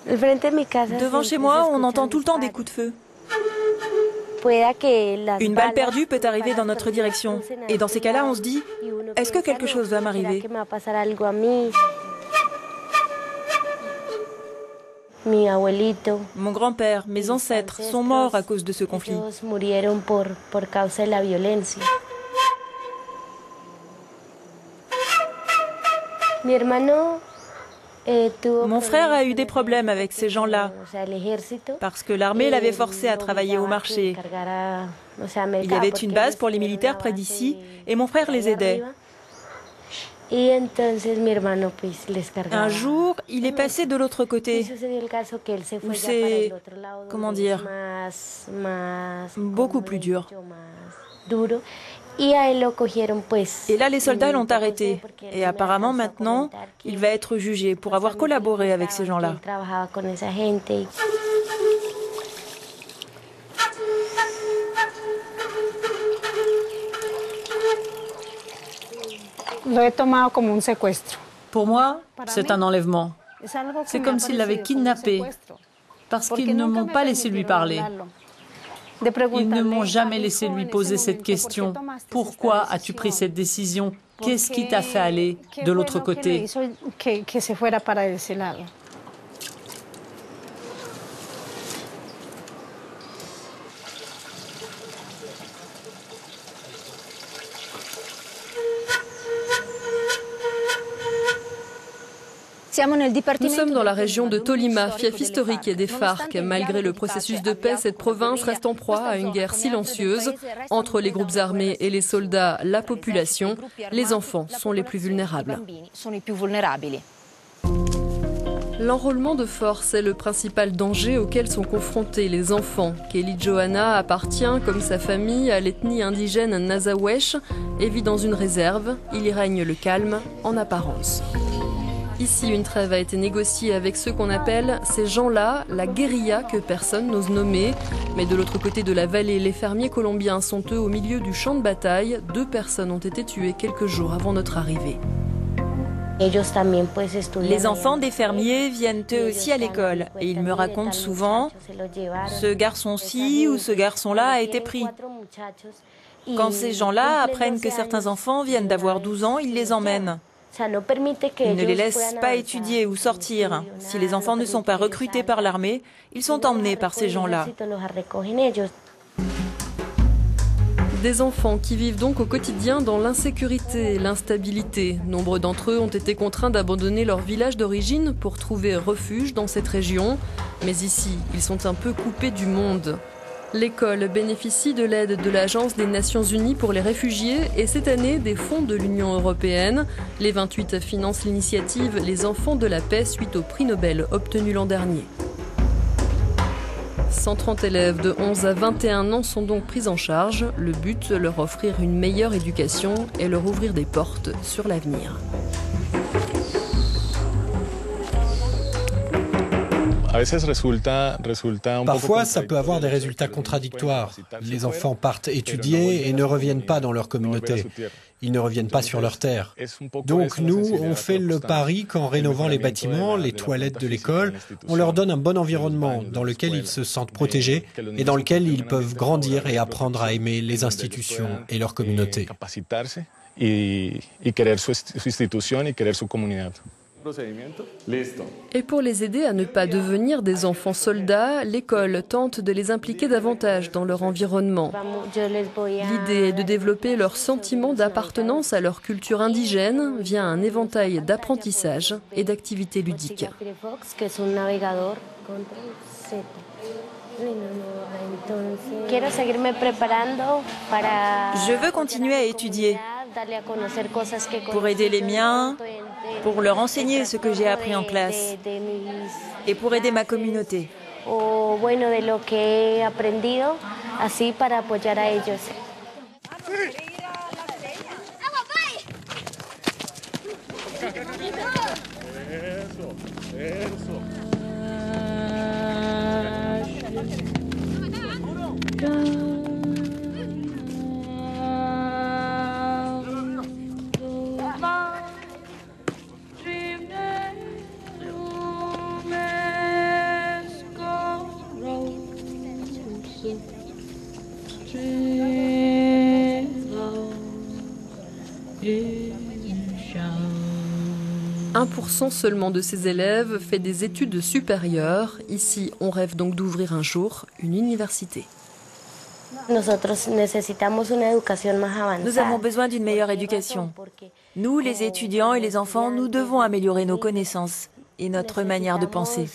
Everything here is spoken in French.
Devant chez moi, on entend tout le temps des coups de feu. Une balle perdue peut arriver dans notre direction. Et dans ces cas-là, on se dit, est-ce que quelque chose va m'arriver? Mon grand-père, mes ancêtres sont morts à cause de ce conflit. Mon frère a eu des problèmes avec ces gens-là, parce que l'armée l'avait forcé à travailler au marché. Il y avait une base pour les militaires près d'ici, et mon frère les aidait. Un jour, il est passé de l'autre côté, où c'est, comment dire, beaucoup plus dur. Et là, les soldats l'ont arrêté. Et apparemment, maintenant, il va être jugé pour avoir collaboré avec ces gens-là. Pour moi, c'est un enlèvement. C'est comme s'il l'avait kidnappé, parce qu'ils ne m'ont pas laissé lui parler. Ils ne m'ont jamais laissé lui poser cette question. Pourquoi as-tu pris cette décision? Qu'est-ce qui t'a fait aller de l'autre côté? Nous sommes dans la région de Tolima, fief historique des FARC. Malgré le processus de paix, cette province reste en proie à une guerre silencieuse. Entre les groupes armés et les soldats, la population, les enfants sont les plus vulnérables. L'enrôlement de force est le principal danger auquel sont confrontés les enfants. Kelly Johanna appartient, comme sa famille, à l'ethnie indigène Nazawesh et vit dans une réserve. Il y règne le calme, en apparence. Ici, une trêve a été négociée avec ceux qu'on appelle, ces gens-là, la guérilla que personne n'ose nommer. Mais de l'autre côté de la vallée, les fermiers colombiens sont eux au milieu du champ de bataille. 2 personnes ont été tuées quelques jours avant notre arrivée. Les enfants des fermiers viennent eux aussi à l'école. Et ils me racontent souvent, ce garçon-ci ou ce garçon-là a été pris. Quand ces gens-là apprennent que certains enfants viennent d'avoir 12 ans, ils les emmènent. Ils ne les laissent pas étudier ou sortir. Si les enfants ne sont pas recrutés par l'armée, ils sont emmenés par ces gens-là. Des enfants qui vivent donc au quotidien dans l'insécurité et l'instabilité. Nombre d'entre eux ont été contraints d'abandonner leur village d'origine pour trouver refuge dans cette région. Mais ici, ils sont un peu coupés du monde. L'école bénéficie de l'aide de l'Agence des Nations Unies pour les réfugiés et cette année des fonds de l'Union européenne. Les 28 financent l'initiative Les Enfants de la Paix suite au prix Nobel obtenu l'an dernier. 130 élèves de 11 à 21 ans sont donc pris en charge. Le but, leur offrir une meilleure éducation et leur ouvrir des portes sur l'avenir. Parfois, ça peut avoir des résultats contradictoires. Les enfants partent étudier et ne reviennent pas dans leur communauté. Ils ne reviennent pas sur leur terre. Donc nous, on fait le pari qu'en rénovant les bâtiments, les toilettes de l'école, on leur donne un bon environnement dans lequel ils se sentent protégés et dans lequel ils peuvent grandir et apprendre à aimer les institutions et leur communauté. Et pour les aider à ne pas devenir des enfants soldats, l'école tente de les impliquer davantage dans leur environnement. L'idée est de développer leur sentiment d'appartenance à leur culture indigène via un éventail d'apprentissages et d'activités ludiques. Je veux continuer à étudier pour aider les miens, pour leur enseigner ce que j'ai appris en classe et pour aider ma communauté. 1% seulement de ces élèves fait des études supérieures. Ici, on rêve donc d'ouvrir un jour une université. Nous avons besoin d'une meilleure éducation. Nous, les étudiants et les enfants, nous devons améliorer nos connaissances et notre manière de penser.